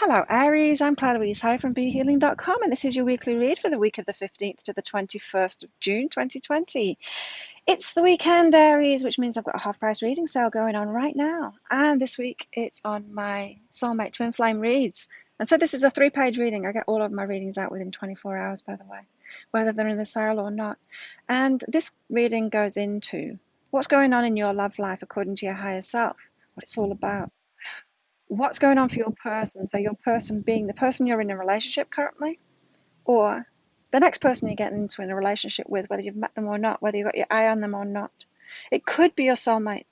Hello Aries, I'm Claire Hi from BeHealing.com and this is your weekly read for the week of the 15th to the 21st of June 2020. It's the weekend, Aries, which means I've got a half price reading sale going on right now. And this week it's on my Soulmate Twin Flame reads. And so this is a 3-page reading. I get all of my readings out within 24 hours, by the way, whether they're in the sale or not. And this reading goes into what's going on in your love life according to your higher self, what it's all about. What's going on for your person? So your person being the person you're in a relationship currently, or the next person you're getting into in a relationship with, whether you've met them or not, whether you've got your eye on them or not. It could be your soulmate,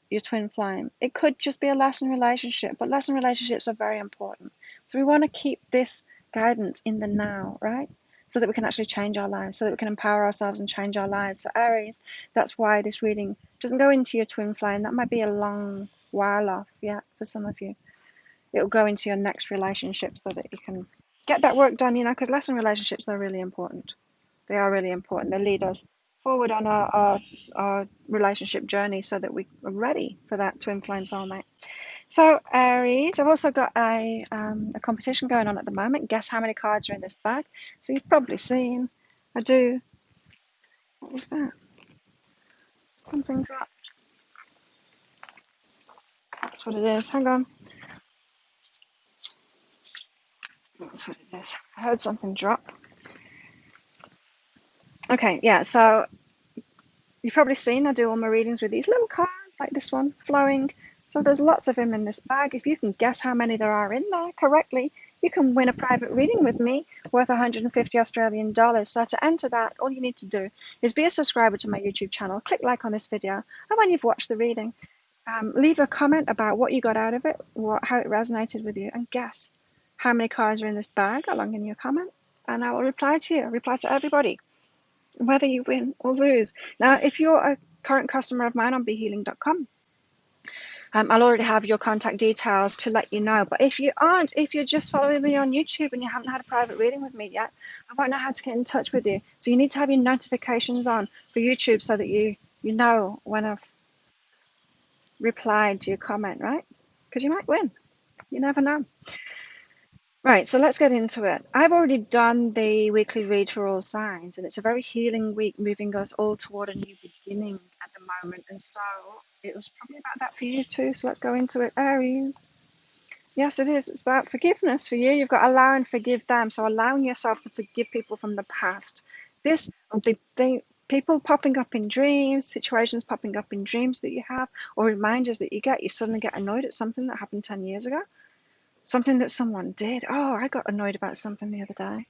your twin flame. It could just be a lesson relationship, but lesson relationships are very important. So we want to keep this guidance in the now, right? So that we can actually change our lives, so that we can empower ourselves and change our lives. So Aries, that's why this reading doesn't go into your twin flame. That might be a long while off, yeah, for some of you. It'll go into your next relationship so that you can get that work done, because lesson relationships, they're really important. They are really important. They lead us forward on our relationship journey so that we are ready for that twin flame soulmate. So Aries, I've also got a competition going on at the moment. Guess how many cards are in this bag? So you've probably seen. I do. What was that? Something dropped. That's what it is. Hang on. That's what it is. I heard something drop. Okay, yeah, so you've probably seen I do all my readings with these little cards, like this one, flowing. So there's lots of them in this bag. If you can guess how many there are in there correctly, you can win a private reading with me worth 150 Australian dollars. So to enter that, all you need to do is be a subscriber to my YouTube channel, click like on this video, and when you've watched the reading, leave a comment about what you got out of it, how it resonated with you, and guess how many cards are in this bag along in your comment, and I will reply to you, reply to everybody, whether you win or lose. Now, if you're a current customer of mine on BeHealing.com, I'll already have your contact details to let you know. But if you aren't, if you're just following me on YouTube and you haven't had a private reading with me yet, I won't know how to get in touch with you. So you need to have your notifications on for YouTube so that you know when I've replied to your comment, right? Because you might win. You never know. Right, so let's get into it. I've already done the weekly read for all signs, and it's a very healing week, moving us all toward a new beginning at the moment. And so it was probably about that for you too. So let's go into it, Aries. Yes, it is. It's about forgiveness for you. You've got to allow and forgive them. So allowing yourself to forgive people from the past. This, the people popping up in dreams, situations popping up in dreams that you have, or reminders that you get. You suddenly get annoyed at something that happened 10 years ago. Something that someone did. Oh, I got annoyed about something the other day.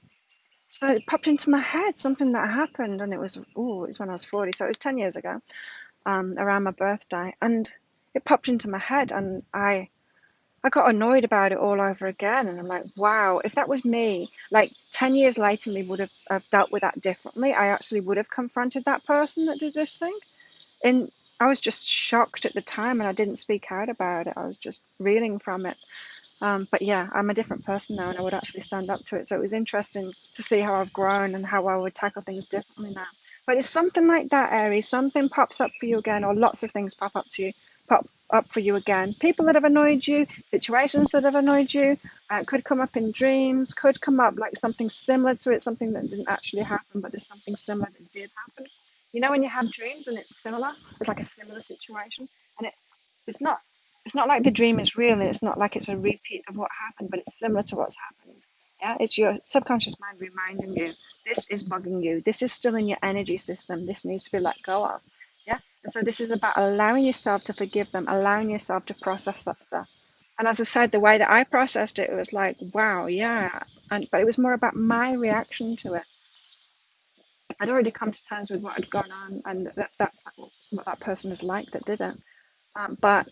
So it popped into my head, something that happened, and it was when I was 40, so it was 10 years ago, around my birthday, and it popped into my head, and I got annoyed about it all over again, and I'm like, wow, if that was me, like 10 years later, me would have dealt with that differently. I actually would have confronted that person that did this thing, and I was just shocked at the time, and I didn't speak out about it. I was just reeling from it. But yeah, I'm a different person now, and I would actually stand up to it. So it was interesting to see how I've grown and how I would tackle things differently now. But it's something like that, Aries. Something pops up for you again, or lots of things pop up for you again. People that have annoyed you, situations that have annoyed you, could come up in dreams, could come up like something similar to it, something that didn't actually happen, but there's something similar that did happen. You know when you have dreams and it's similar, it's like a similar situation, and it's not it's not like the dream is real, and it's not like it's a repeat of what happened, but it's similar to what's happened. Yeah, it's your subconscious mind reminding you this is bugging you, this is still in your energy system, this needs to be let go of. Yeah, and so this is about allowing yourself to forgive them, allowing yourself to process that stuff. And as I said, the way that I processed it, it was like, wow, yeah, but it was more about my reaction to it. I'd already come to terms with what had gone on, and that's what that person is like that did it. But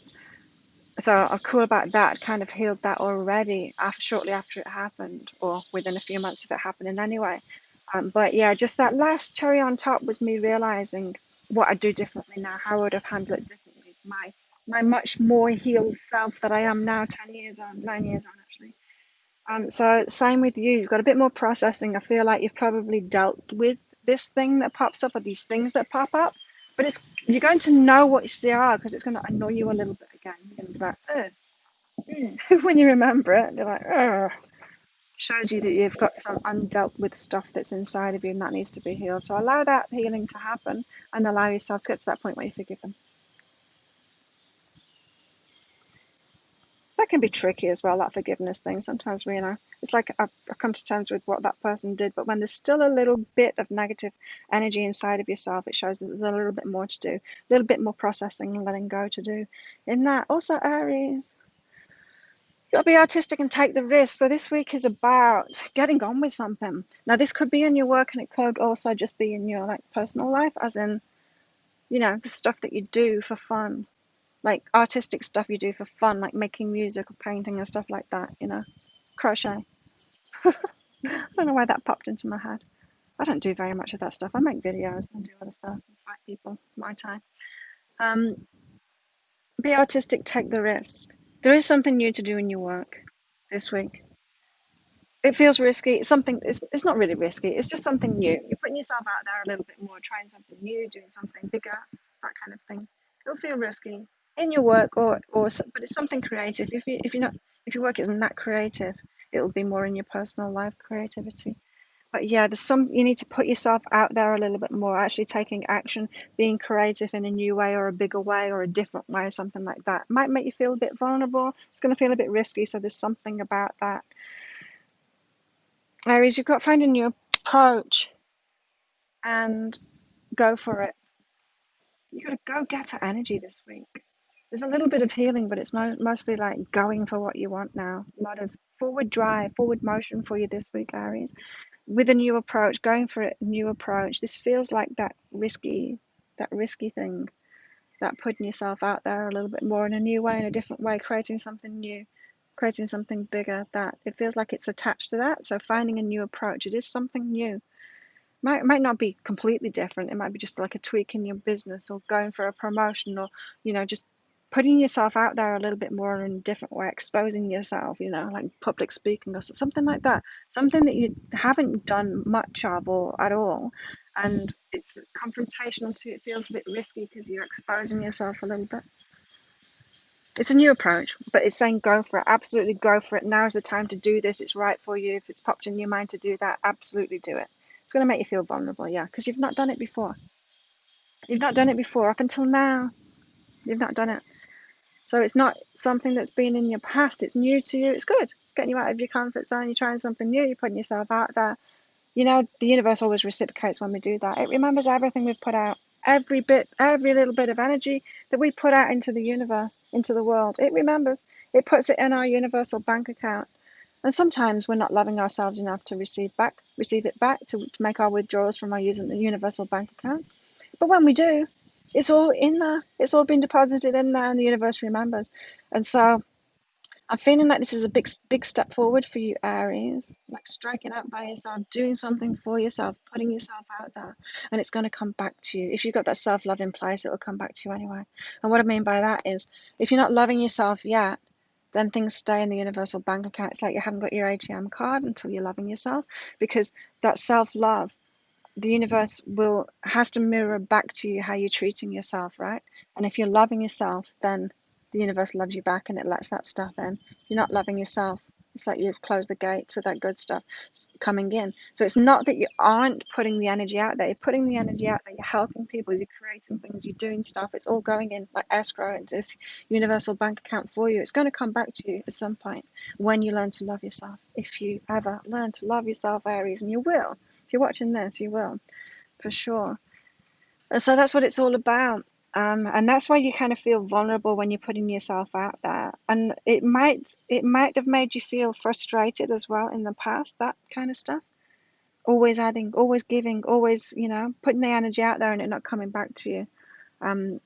so I'm cool about that. Kind of healed that already shortly after it happened, or within a few months of it happening anyway. But yeah, just that last cherry on top was me realizing what I'd do differently now, how I would have handled it differently. My much more healed self that I am now, 10 years on, 9 years on actually. So same with you. You've got a bit more processing. I feel like you've probably dealt with this thing that pops up, or these things that pop up, but you're going to know what they are, because it's going to annoy you a little bit again. You're going to be like, ugh. When you remember it, you're like, ugh. Shows you that you've got some undealt with stuff that's inside of you and that needs to be healed. So allow that healing to happen and allow yourself to get to that point where you forgive them. That can be tricky as well, that forgiveness thing. Sometimes it's like I've come to terms with what that person did, but when there's still a little bit of negative energy inside of yourself, it shows that there's a little bit more to do, a little bit more processing and letting go to do. In that, also Aries, you've got to be artistic and take the risk. So this week is about getting on with something. Now, this could be in your work and it could also just be in your personal life, as in, the stuff that you do for fun, like artistic stuff you do for fun, like making music or painting and stuff like that, crochet. I don't know why that popped into my head. I don't do very much of that stuff. I make videos and do other stuff and fight people my time. Um, be artistic, take the risk. There is something new to do in your work this week. It feels risky. It's not really risky. It's just something new. You're putting yourself out there a little bit more, trying something new, doing something bigger, that kind of thing. It'll feel risky in your work but it's something creative. If your work isn't that creative, it'll be more in your personal life creativity. But yeah, you need to put yourself out there a little bit more, actually taking action, being creative in a new way or a bigger way or a different way, something like that. Might make you feel a bit vulnerable. It's going to feel a bit risky, so there's something about that. Aries, you've got to find a new approach and go for it. You've got to go get to energy this week. There's a little bit of healing, but it's mostly like going for what you want now. A lot of forward drive, forward motion for you this week, Aries. With a new approach, going for a new approach. This feels like that risky thing, that putting yourself out there a little bit more in a new way, in a different way, creating something new, creating something bigger. That it feels like it's attached to that. So finding a new approach. It is something new. Might not be completely different. It might be just like a tweak in your business or going for a promotion or, just putting yourself out there a little bit more in a different way, exposing yourself, like public speaking or something like that. Something that you haven't done much of or at all. And it's confrontational too. It feels a bit risky because you're exposing yourself a little bit. It's a new approach, but it's saying go for it. Absolutely go for it. Now is the time to do this. It's right for you. If it's popped in your mind to do that, absolutely do it. It's going to make you feel vulnerable, yeah, because you've not done it before. You've not done it before. Up until now, you've not done it. So it's not something that's been in your past. It's new to you. It's good. It's getting you out of your comfort zone. You're trying something new. You're putting yourself out there. The universe always reciprocates when we do that. It remembers everything we've put out. Every little bit of energy that we put out into the universe, into the world. It remembers. It puts it in our universal bank account. And sometimes we're not loving ourselves enough to receive it back, to make our withdrawals from our using the universal bank accounts. But when we do, it's all in there. It's all been deposited in there, and the universe remembers. And so I'm feeling like this is a big step forward for you, Aries. Like striking out by yourself, doing something for yourself, putting yourself out there, and it's going to come back to you. If you've got that self-love in place, it'll come back to you anyway. And what I mean by that is, if you're not loving yourself yet, then things stay in the universal bank account. It's like you haven't got your ATM card until you're loving yourself, because that self-love, the universe has to mirror back to you how you're treating yourself, right? And if you're loving yourself, then the universe loves you back and it lets that stuff in. If you're not loving yourself, it's like you've closed the gate to that good stuff coming in. So it's not that you aren't putting the energy out there. You're putting the energy out there. You're helping people. You're creating things. You're doing stuff. It's all going in like escrow into this universal bank account for you. It's going to come back to you at some point when you learn to love yourself. If you ever learn to love yourself, Aries, and you will. If you're watching this, you will, for sure. And so that's what it's all about. And that's why you kind of feel vulnerable when you're putting yourself out there. And it might have made you feel frustrated as well in the past, that kind of stuff. Always adding, always giving, always, putting the energy out there and it not coming back to you.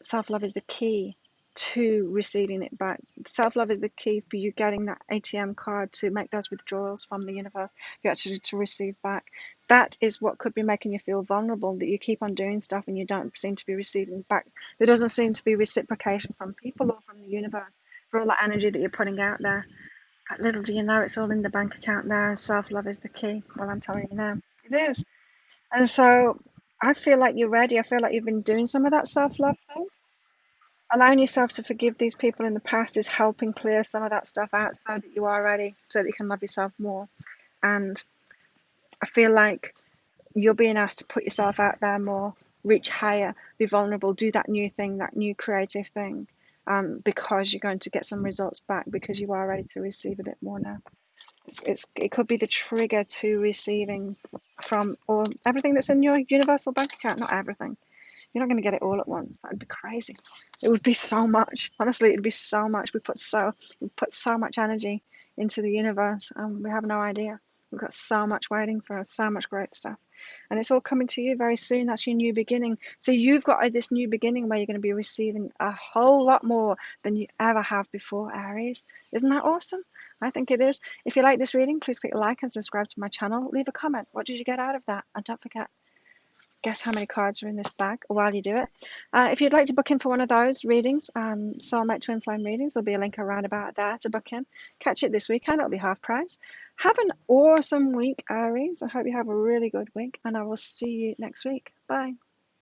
Self-love is the key to receiving it back. Self-love is the key for you getting that ATM card to make those withdrawals from the universe, you actually to receive back. That is what could be making you feel vulnerable, that you keep on doing stuff and you don't seem to be receiving back. There doesn't seem to be reciprocation from people or from the universe for all that energy that you're putting out there. But little do you know, it's all in the bank account there, and self-love is the key. Well, I'm telling you now, it is. And so I feel like you're ready. I feel like you've been doing some of that self-love thing. allowing yourself to forgive these people in the past is helping clear some of that stuff out so that you are ready, so that you can love yourself more. And I feel like you're being asked to put yourself out there more, reach higher, be vulnerable, do that new thing, that new creative thing, because you're going to get some results back because you are ready to receive a bit more now. It could be the trigger to receiving from all everything that's in your universal bank account. Not everything. You're not going to get it all at once. That would be crazy. It would be so much. Honestly, it'd be so much. We put so much energy into the universe, and we have no idea. We've got so much waiting for us, so much great stuff. And it's all coming to you very soon. That's your new beginning. So you've got this new beginning where you're going to be receiving a whole lot more than you ever have before, Aries. Isn't that awesome? I think it is. If you like this reading, please click like and subscribe to my channel. Leave a comment. What did you get out of that? And don't forget, guess how many cards are in this bag while you do it. If you'd like to book in for one of those readings, soulmate twin flame readings, there'll be a link around about there to book in. Catch it this weekend. It'll be half price. Have an awesome week, Aries. I hope you have a really good week, and I will see you next week. Bye.